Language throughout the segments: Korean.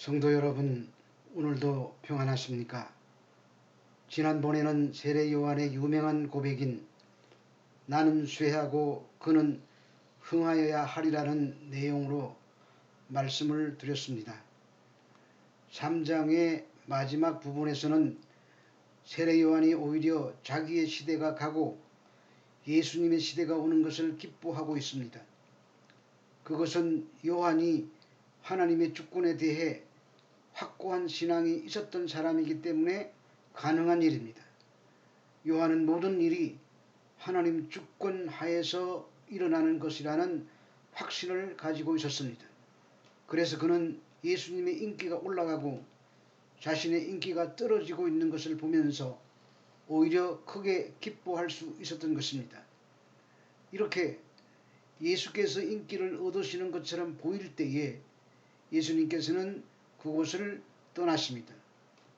성도 여러분, 오늘도 평안하십니까? 지난번에는 세례 요한의 유명한 고백인 나는 쇠하고 그는 흥하여야 하리라는 내용으로 말씀을 드렸습니다. 3장의 마지막 부분에서는 세례 요한이 오히려 자기의 시대가 가고 예수님의 시대가 오는 것을 기뻐하고 있습니다. 그것은 요한이 하나님의 주권에 대해 확고한 신앙이 있었던 사람이기 때문에 가능한 일입니다. 요한은 모든 일이 하나님 주권 하에서 일어나는 것이라는 확신을 가지고 있었습니다. 그래서 그는 예수님의 인기가 올라가고 자신의 인기가 떨어지고 있는 것을 보면서 오히려 크게 기뻐할 수 있었던 것입니다. 이렇게 예수께서 인기를 얻으시는 것처럼 보일 때에 예수님께서는 그곳을 떠나십니다.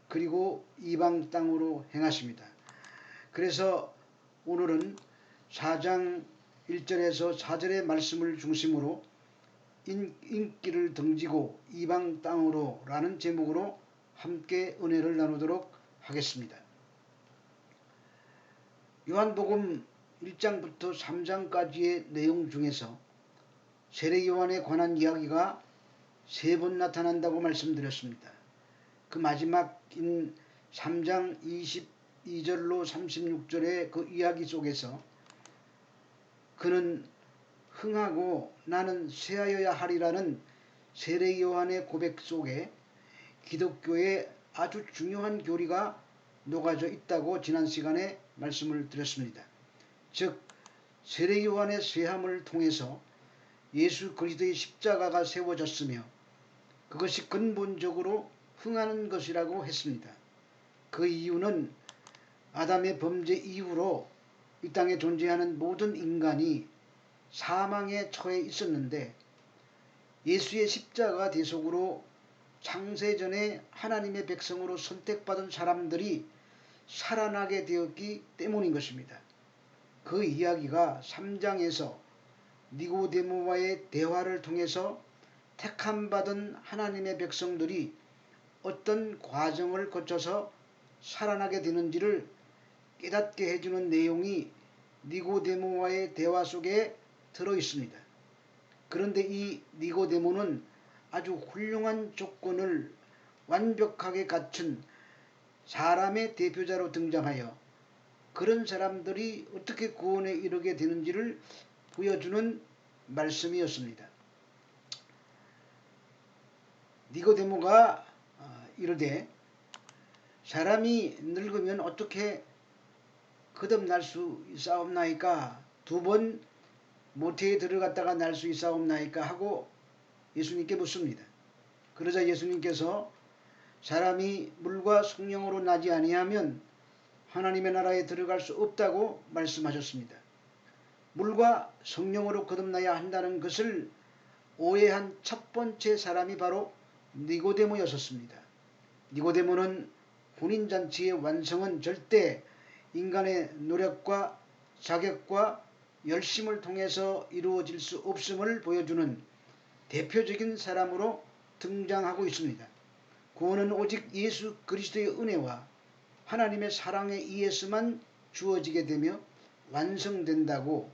그리고 이방 땅으로 행하십니다. 그래서 오늘은 4장 1절에서 4절의 말씀을 중심으로 인기를 등지고 이방 땅으로 라는 제목으로 함께 은혜를 나누도록 하겠습니다. 요한복음 1장부터 3장까지의 내용 중에서 세례 요한에 관한 이야기가 3번 나타난다고 말씀드렸습니다. 그 마지막인 3장 22절로 36절의 그 이야기 속에서 그는 흥하고 나는 쇠하여야 하리라는 세례 요한의 고백 속에 기독교의 아주 중요한 교리가 녹아져 있다고 지난 시간에 말씀을 드렸습니다. 즉 세례 요한의 쇠함을 통해서 예수 그리스도의 십자가가 세워졌으며 그것이 근본적으로 흥하는 것이라고 했습니다. 그 이유는 아담의 범죄 이후로 이 땅에 존재하는 모든 인간이 사망에 처해 있었는데 예수의 십자가 대속으로 창세전에 하나님의 백성으로 선택받은 사람들이 살아나게 되었기 때문인 것입니다. 그 이야기가 3장에서 니고데모와의 대화를 통해서 택함받은 하나님의 백성들이 어떤 과정을 거쳐서 살아나게 되는지를 깨닫게 해주는 내용이 니고데모와의 대화 속에 들어있습니다. 그런데 이 니고데모는 아주 훌륭한 조건을 완벽하게 갖춘 사람의 대표자로 등장하여 그런 사람들이 어떻게 구원에 이르게 되는지를 보여주는 말씀이었습니다. 니고데모가 이르되 사람이 늙으면 어떻게 거듭날 수 있사옵나이까? 2번 모태에 들어갔다가 날 수 있사옵나이까? 하고 예수님께 묻습니다. 그러자 예수님께서 사람이 물과 성령으로 나지 아니하면 하나님의 나라에 들어갈 수 없다고 말씀하셨습니다. 물과 성령으로 거듭나야 한다는 것을 오해한 첫 번째 사람이 바로 니고데모였었습니다. 니고데모는 혼인잔치의 완성은 절대 인간의 노력과 자격과 열심을 통해서 이루어질 수 없음을 보여주는 대표적인 사람으로 등장하고 있습니다. 구원은 오직 예수 그리스도의 은혜와 하나님의 사랑에 의해서만 주어지게 되며 완성된다고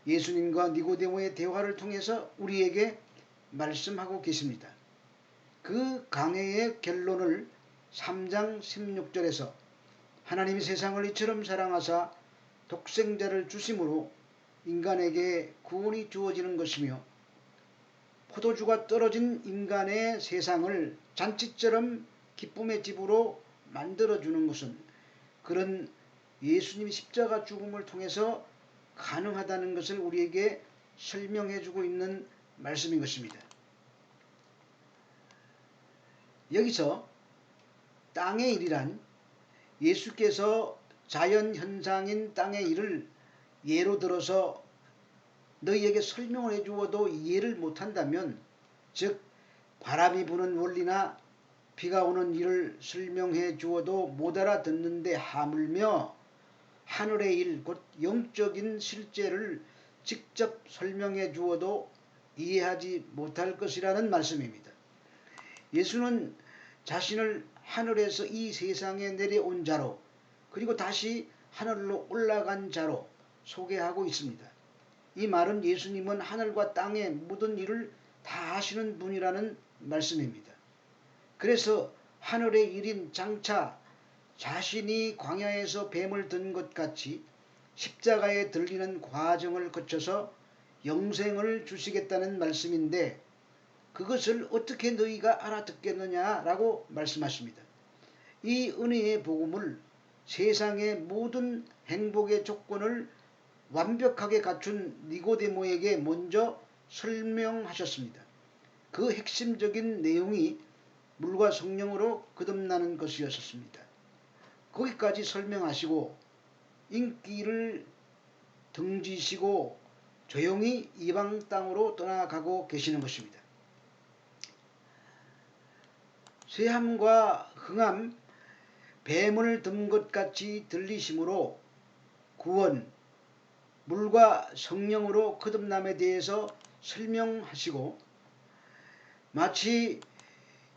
예수님과 니고데모의 대화를 통해서 우리에게 말씀하고 계십니다. 그 강해의 결론을 3장 16절에서 하나님이 세상을 이처럼 사랑하사 독생자를 주심으로 인간에게 구원이 주어지는 것이며 포도주가 떨어진 인간의 세상을 잔치처럼 기쁨의 집으로 만들어주는 것은 그런 예수님이 십자가 죽음을 통해서 가능하다는 것을 우리에게 설명해주고 있는 말씀인 것입니다. 여기서 땅의 일이란 예수께서 자연현상인 땅의 일을 예로 들어서 너희에게 설명을 해주어도 이해를 못한다면, 즉 바람이 부는 원리나 비가 오는 일을 설명해 주어도 못 알아듣는데 하물며 하늘의 일, 곧 영적인 실제를 직접 설명해 주어도 이해하지 못할 것이라는 말씀입니다. 예수는 자신을 하늘에서 이 세상에 내려온 자로 그리고 다시 하늘로 올라간 자로 소개하고 있습니다. 이 말은 예수님은 하늘과 땅의 모든 일을 다 하시는 분이라는 말씀입니다. 그래서 하늘의 일인 장차 자신이 광야에서 뱀을 든 것 같이 십자가에 들리는 과정을 거쳐서 영생을 주시겠다는 말씀인데 그것을 어떻게 너희가 알아듣겠느냐라고 말씀하십니다. 이 은혜의 복음을 세상의 모든 행복의 조건을 완벽하게 갖춘 니고데모에게 먼저 설명하셨습니다. 그 핵심적인 내용이 물과 성령으로 거듭나는 것이었습니다. 거기까지 설명하시고 인기를 등지시고 조용히 이방 땅으로 떠나가고 계시는 것입니다. 쇠함과 흥함, 뱀을 든 것 같이 들리심으로 구원, 물과 성령으로 거듭남에 대해서 설명하시고 마치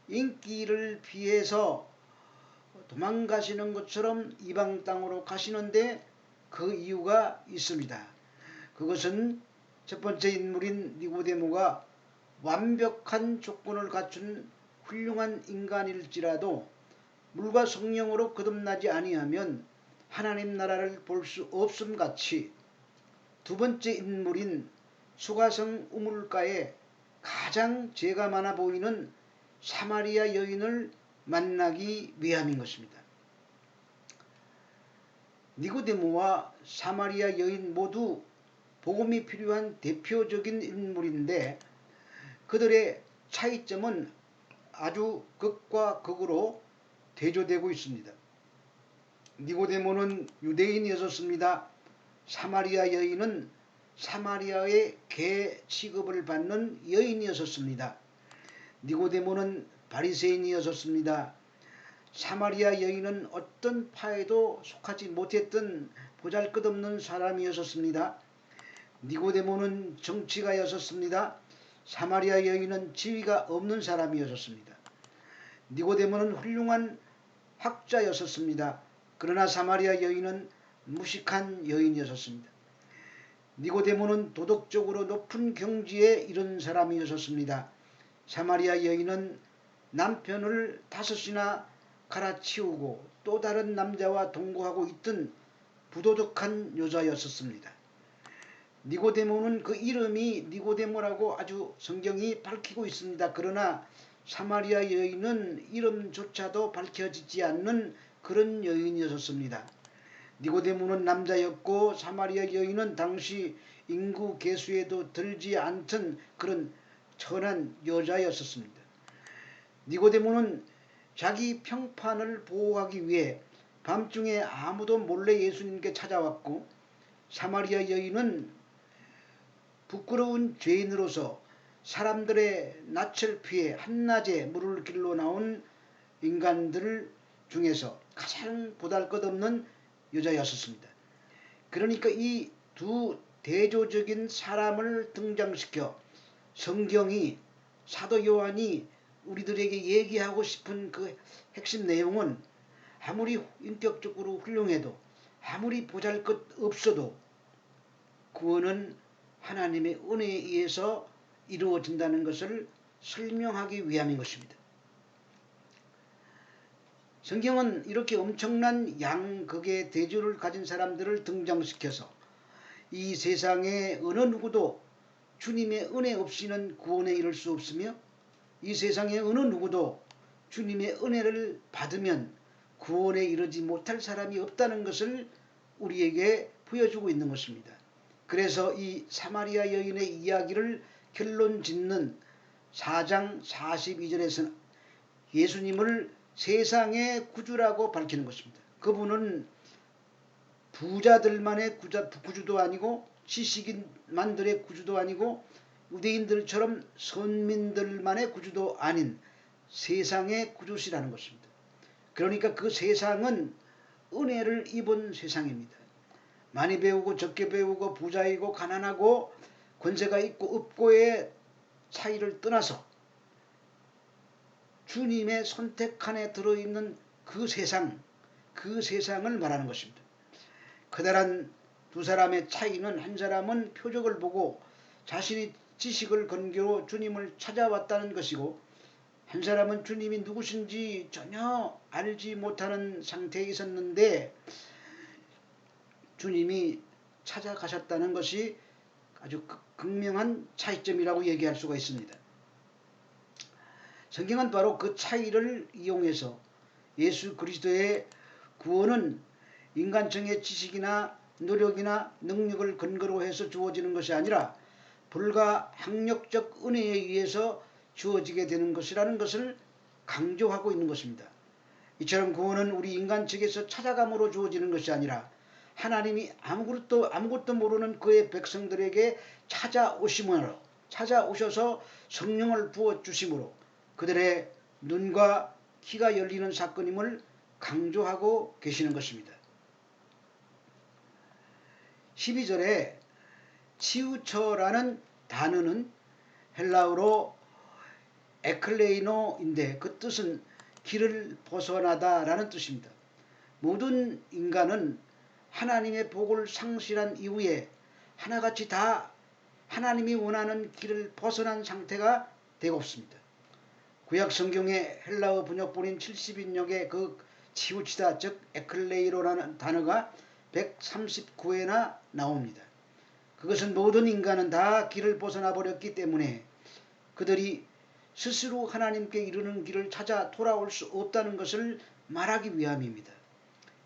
인기를 피해서 도망가시는 것처럼 이방 땅으로 가시는데 그 이유가 있습니다. 그것은 첫 번째 인물인 니고데모가 완벽한 조건을 갖춘 훌륭한 인간일지라도 물과 성령으로 거듭나지 아니하면 하나님 나라를 볼 수 없음 같이 두 번째 인물인 수가성 우물가에 가장 죄가 많아 보이는 사마리아 여인을 만나기 위함인 것입니다. 니고데모와 사마리아 여인 모두 복음이 필요한 대표적인 인물인데 그들의 차이점은 아주 극과 극으로 대조되고 있습니다. 니고데모는 유대인이었습니다. 사마리아 여인은 사마리아의 개 취급을 받는 여인이었습니다. 니고데모는 바리새인이었습니다. 사마리아 여인은 어떤 파에도 속하지 못했던 보잘것없는 사람이었습니다. 니고데모는 정치가였습니다. 사마리아 여인은 지위가 없는 사람이었습니다. 니고데모는 훌륭한 학자였습니다. 그러나 사마리아 여인은 무식한 여인이었습니다. 니고데모는 도덕적으로 높은 경지에 이른 사람이었습니다. 사마리아 여인은 남편을 5이나 갈아치우고 또 다른 남자와 동거하고 있던 부도덕한 여자였습니다. 니고데모는 그 이름이 니고데모라고 아주 성경이 밝히고 있습니다. 그러나 사마리아 여인은 이름조차도 밝혀지지 않는 그런 여인이었습니다. 니고데모는 남자였고 사마리아 여인은 당시 인구 계수에도 들지 않던 그런 천한 여자였습니다. 니고데모는 자기 평판을 보호하기 위해 밤중에 아무도 몰래 예수님께 찾아왔고 사마리아 여인은 부끄러운 죄인으로서 사람들의 낯을 피해 한낮에 물을 길러 나온 인간들 중에서 가장 보잘것없는 여자였습니다. 그러니까 이 두 대조적인 사람을 등장시켜 성경이 사도 요한이 우리들에게 얘기하고 싶은 그 핵심 내용은 아무리 인격적으로 훌륭해도 아무리 보잘것 없어도 구원은 하나님의 은혜에 의해서 이루어진다는 것을 설명하기 위함인 것입니다. 성경은 이렇게 엄청난 양극의 대조를 가진 사람들을 등장시켜서 이 세상에 어느 누구도 주님의 은혜 없이는 구원에 이를 수 없으며 이 세상에 어느 누구도 주님의 은혜를 받으면 구원에 이르지 못할 사람이 없다는 것을 우리에게 보여주고 있는 것입니다. 그래서 이 사마리아 여인의 이야기를 결론 짓는 4장 42절에서는 예수님을 세상의 구주라고 밝히는 것입니다. 그분은 부자들만의 구주도 아니고 지식인만들의 구주도 아니고 유대인들처럼 선민들만의 구주도 아닌 세상의 구주시라는 것입니다. 그러니까 그 세상은 은혜를 입은 세상입니다. 많이 배우고 적게 배우고 부자이고 가난하고 권세가 있고 없고의 차이를 떠나서 주님의 선택 안에 들어있는 그 세상을 말하는 것입니다. 커다란 두 사람의 차이는 한 사람은 표적을 보고 자신이 지식을 근거로 주님을 찾아왔다는 것이고, 한 사람은 주님이 누구신지 전혀 알지 못하는 상태에 있었는데 주님이 찾아가셨다는 것이 아주 극명한 차이점이라고 얘기할 수가 있습니다. 성경은 바로 그 차이를 이용해서 예수 그리스도의 구원은 인간적인 지식이나 노력이나 능력을 근거로 해서 주어지는 것이 아니라 불가항력적 은혜에 의해서 주어지게 되는 것이라는 것을 강조하고 있는 것입니다. 이처럼 구원은 우리 인간 측에서 찾아감으로 주어지는 것이 아니라 하나님이 아무것도 모르는 그의 백성들에게 찾아오셔서 성령을 부어주심으로 그들의 눈과 귀가 열리는 사건임을 강조하고 계시는 것입니다. 12절에 치우쳐라는 단어는 헬라어로 에클레이노인데 그 뜻은 길을 벗어나다 라는 뜻입니다. 모든 인간은 하나님의 복을 상실한 이후에 하나같이 다 하나님이 원하는 길을 벗어난 상태가 되옵습니다. 구약 성경의 헬라어 번역본인 70인역의 그 치우치다 즉 에클레이로라는 단어가 139회나 나옵니다. 그것은 모든 인간은 다 길을 벗어나 버렸기 때문에 그들이 스스로 하나님께 이르는 길을 찾아 돌아올 수 없다는 것을 말하기 위함입니다.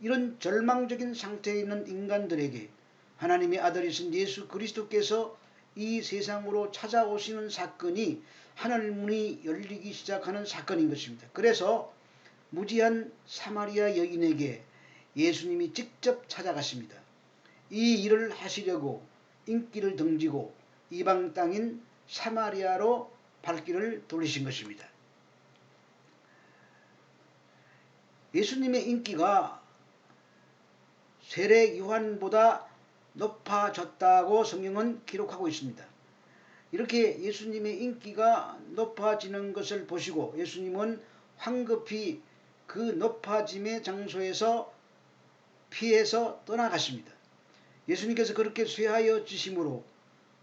이런 절망적인 상태에 있는 인간들에게 하나님의 아들이신 예수 그리스도께서 이 세상으로 찾아오시는 사건이 하늘문이 열리기 시작하는 사건인 것입니다. 그래서 무지한 사마리아 여인에게 예수님이 직접 찾아가십니다. 이 일을 하시려고 인기를 등지고 이방 땅인 사마리아로 발길을 돌리신 것입니다. 예수님의 인기가 세례 요한보다 높아졌다고 성경은 기록하고 있습니다. 이렇게 예수님의 인기가 높아지는 것을 보시고 예수님은 황급히 그 높아짐의 장소에서 피해서 떠나가십니다. 예수님께서 그렇게 쇠하여 지심으로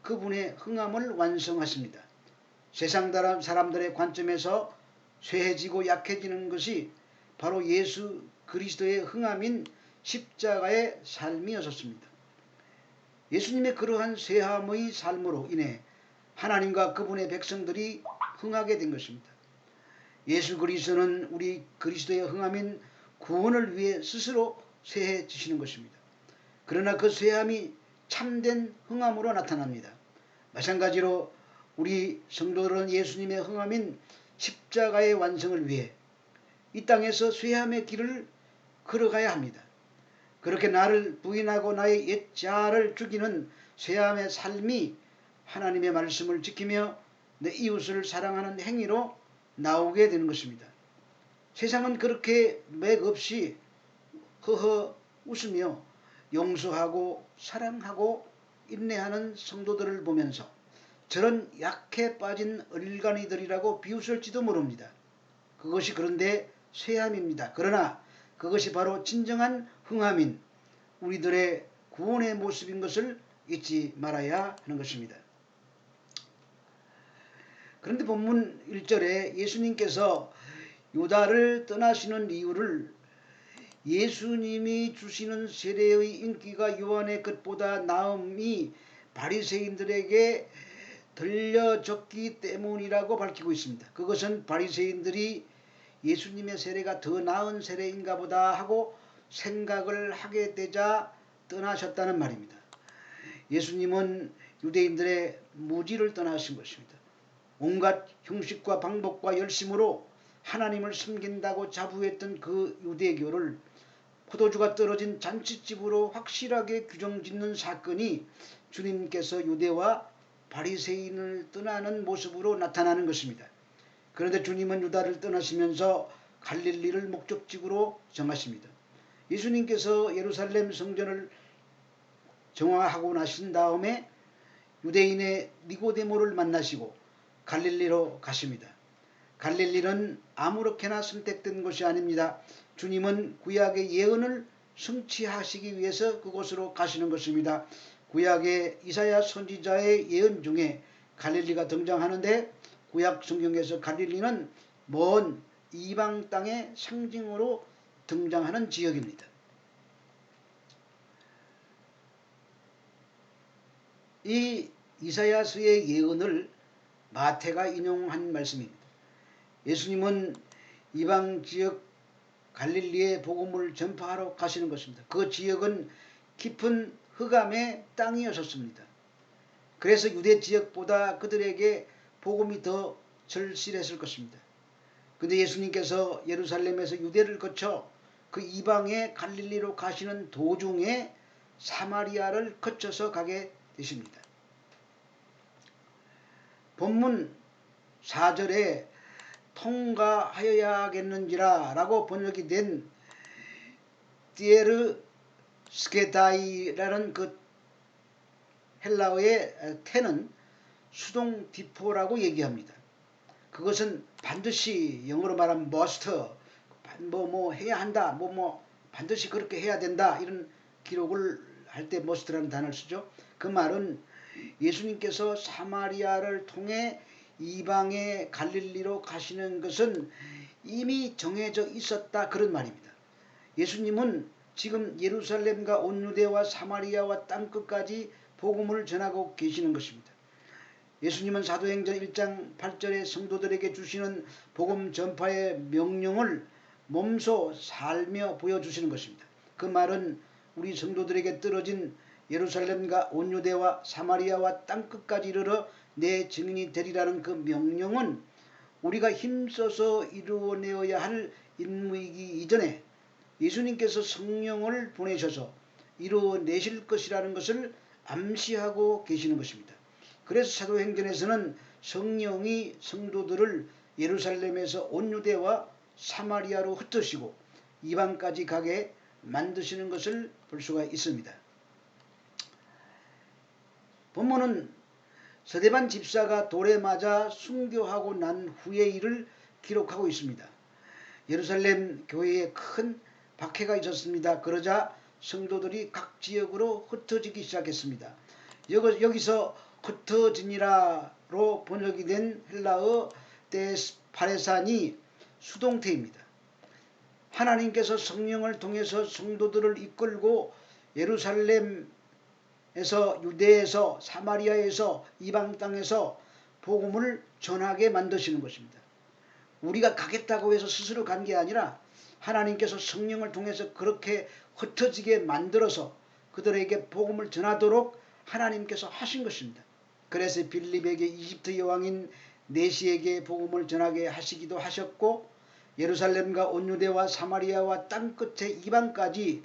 그분의 흥함을 완성하십니다. 세상 사람들의 관점에서 쇠해지고 약해지는 것이 바로 예수 그리스도의 흥함인 십자가의 삶이었습니다. 예수님의 그러한 쇠함의 삶으로 인해 하나님과 그분의 백성들이 흥하게 된 것입니다. 예수 그리스도는 우리 그리스도의 흥함인 구원을 위해 스스로 쇠해지시는 것입니다. 그러나 그 쇠함이 참된 흥함으로 나타납니다. 마찬가지로 우리 성도들은 예수님의 흥함인 십자가의 완성을 위해 이 땅에서 쇠함의 길을 걸어가야 합니다. 그렇게 나를 부인하고 나의 옛 자아를 죽이는 쇠함의 삶이 하나님의 말씀을 지키며 내 이웃을 사랑하는 행위로 나오게 되는 것입니다. 세상은 그렇게 맥없이 허허 웃으며 용서하고 사랑하고 인내하는 성도들을 보면서 저런 약해 빠진 얼간이들이라고 비웃을지도 모릅니다. 그것이 그런데 쇠함입니다. 그러나 그것이 바로 진정한 흥함인 우리들의 구원의 모습인 것을 잊지 말아야 하는 것입니다. 그런데 본문 1절에 예수님께서 유다를 떠나시는 이유를 예수님이 주시는 세례의 인기가 요한의 것보다 나음이 바리새인들에게 들려졌기 때문이라고 밝히고 있습니다. 그것은 바리새인들이 예수님의 세례가 더 나은 세례인가 보다 하고 생각을 하게 되자 떠나셨다는 말입니다. 예수님은 유대인들의 무지를 떠나신 것입니다. 온갖 형식과 방법과 열심으로 하나님을 섬긴다고 자부했던 그 유대교를 포도주가 떨어진 잔치집으로 확실하게 규정짓는 사건이 주님께서 유대와 바리새인을 떠나는 모습으로 나타나는 것입니다. 그런데 주님은 유다를 떠나시면서 갈릴리를 목적지구로 정하십니다. 예수님께서 예루살렘 성전을 정화하고 나신 다음에 유대인의 니고데모를 만나시고 갈릴리로 가십니다. 갈릴리는 아무렇게나 선택된 곳이 아닙니다. 주님은 구약의 예언을 성취하시기 위해서 그곳으로 가시는 것입니다. 구약의 이사야 선지자의 예언 중에 갈릴리가 등장하는데 구약 성경에서 갈릴리는 먼 이방 땅의 상징으로 등장하는 지역입니다. 이 이사야서의 예언을 마태가 인용한 말씀입니다. 예수님은 이방 지역 갈릴리에 복음을 전파하러 가시는 것입니다. 그 지역은 깊은 흑암의 땅이었습니다. 그래서 유대 지역보다 그들에게 복음이 더 절실했을 것입니다. 근데 예수님께서 예루살렘에서 유대를 거쳐 그 이방의 갈릴리로 가시는 도중에 사마리아를 거쳐서 가게 되십니다. 본문 4절에 통과하여야겠는지라 라고 번역이 된 디에르 스케다이라는 그 헬라어의 태는 수동 디포라고 얘기합니다. 그것은 반드시, 영어로 말하면 must, 뭐 해야 한다, 반드시 그렇게 해야 된다, 이런 기록을 할 때 must라는 단어를 쓰죠. 그 말은 예수님께서 사마리아를 통해 이방의 갈릴리로 가시는 것은 이미 정해져 있었다, 그런 말입니다. 예수님은 지금 예루살렘과 온 유대와 사마리아와 땅끝까지 복음을 전하고 계시는 것입니다. 예수님은 사도행전 1장 8절에 성도들에게 주시는 복음 전파의 명령을 몸소 살며 보여주시는 것입니다. 그 말은 우리 성도들에게 떨어진 예루살렘과 온 유대와 사마리아와 땅끝까지 이르러 내 증인이 되리라는 그 명령은 우리가 힘써서 이루어내어야 할 임무이기 이전에 예수님께서 성령을 보내셔서 이루어내실 것이라는 것을 암시하고 계시는 것입니다. 그래서 사도행전에서는 성령이 성도들을 예루살렘에서 온 유대와 사마리아로 흩으시고 이방까지 가게 만드시는 것을 볼 수가 있습니다. 본문은 서대반 집사가 돌에 맞아 순교하고 난 후의 일을 기록하고 있습니다. 예루살렘 교회에 큰 박해가 있었습니다. 그러자 성도들이 각 지역으로 흩어지기 시작했습니다. 여기서 흩어지니라로 번역이 된 헬라어 데스파레산이 수동태입니다. 하나님께서 성령을 통해서 성도들을 이끌고 예루살렘에서, 유대에서, 사마리아에서, 이방 땅에서 복음을 전하게 만드시는 것입니다. 우리가 가겠다고 해서 스스로 간 게 아니라 하나님께서 성령을 통해서 그렇게 흩어지게 만들어서 그들에게 복음을 전하도록 하나님께서 하신 것입니다. 그래서 빌립에게 이집트 여왕인 네시에게 복음을 전하게 하시기도 하셨고, 예루살렘과 온 유대와 사마리아와 땅끝의 이방까지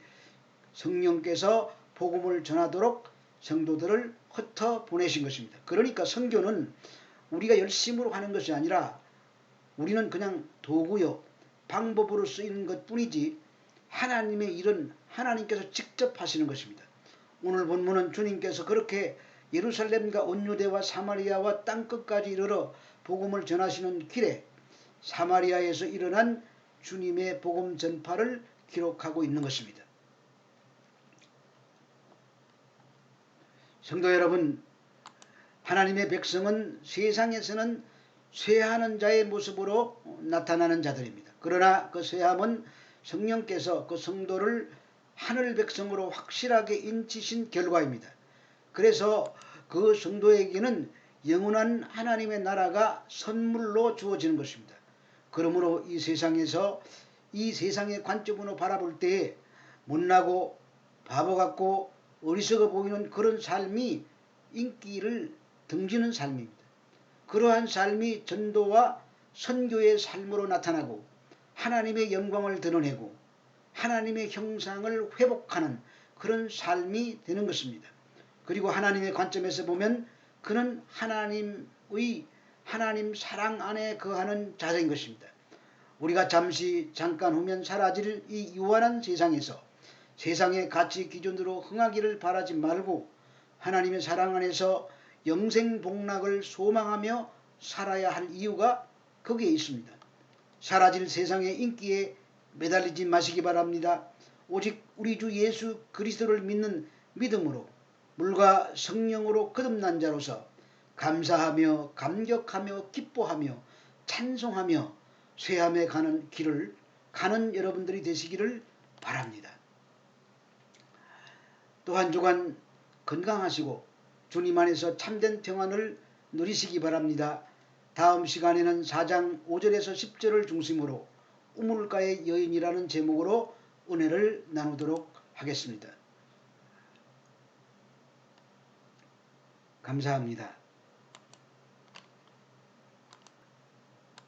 성령께서 복음을 전하도록 성도들을 흩어 보내신 것입니다. 그러니까 선교는 우리가 열심으로 하는 것이 아니라 우리는 그냥 도구요, 방법으로 쓰이는 것뿐이지 하나님의 일은 하나님께서 직접 하시는 것입니다. 오늘 본문은 주님께서 그렇게 예루살렘과 온 유대와 사마리아와 땅끝까지 이르러 복음을 전하시는 길에 사마리아에서 일어난 주님의 복음 전파를 기록하고 있는 것입니다. 성도 여러분, 하나님의 백성은 세상에서는 쇠하는 자의 모습으로 나타나는 자들입니다. 그러나 그 쇠함은 성령께서 그 성도를 하늘 백성으로 확실하게 인치신 결과입니다. 그래서 그 성도에게는 영원한 하나님의 나라가 선물로 주어지는 것입니다. 그러므로 이 세상에서 이 세상의 관점으로 바라볼 때에 못나고 바보 같고 어리석어 보이는 그런 삶이 인기를 등지는 삶입니다. 그러한 삶이 전도와 선교의 삶으로 나타나고 하나님의 영광을 드러내고 하나님의 형상을 회복하는 그런 삶이 되는 것입니다. 그리고 하나님의 관점에서 보면 그는 하나님 사랑 안에 거하는 자세인 것입니다. 우리가 잠깐 후면 사라질 이 유한한 세상에서 세상의 가치 기준으로 흥하기를 바라지 말고 하나님의 사랑 안에서 영생복락을 소망하며 살아야 할 이유가 거기에 있습니다. 사라질 세상의 인기에 매달리지 마시기 바랍니다. 오직 우리 주 예수 그리스도를 믿는 믿음으로 물과 성령으로 거듭난 자로서 감사하며 감격하며 기뻐하며 찬송하며 쇠함에 가는 길을 가는 여러분들이 되시기를 바랍니다. 또 한 주간 건강하시고 주님 안에서 참된 평안을 누리시기 바랍니다. 다음 시간에는 4장 5절에서 10절을 중심으로 우물가의 여인이라는 제목으로 은혜를 나누도록 하겠습니다. 감사합니다.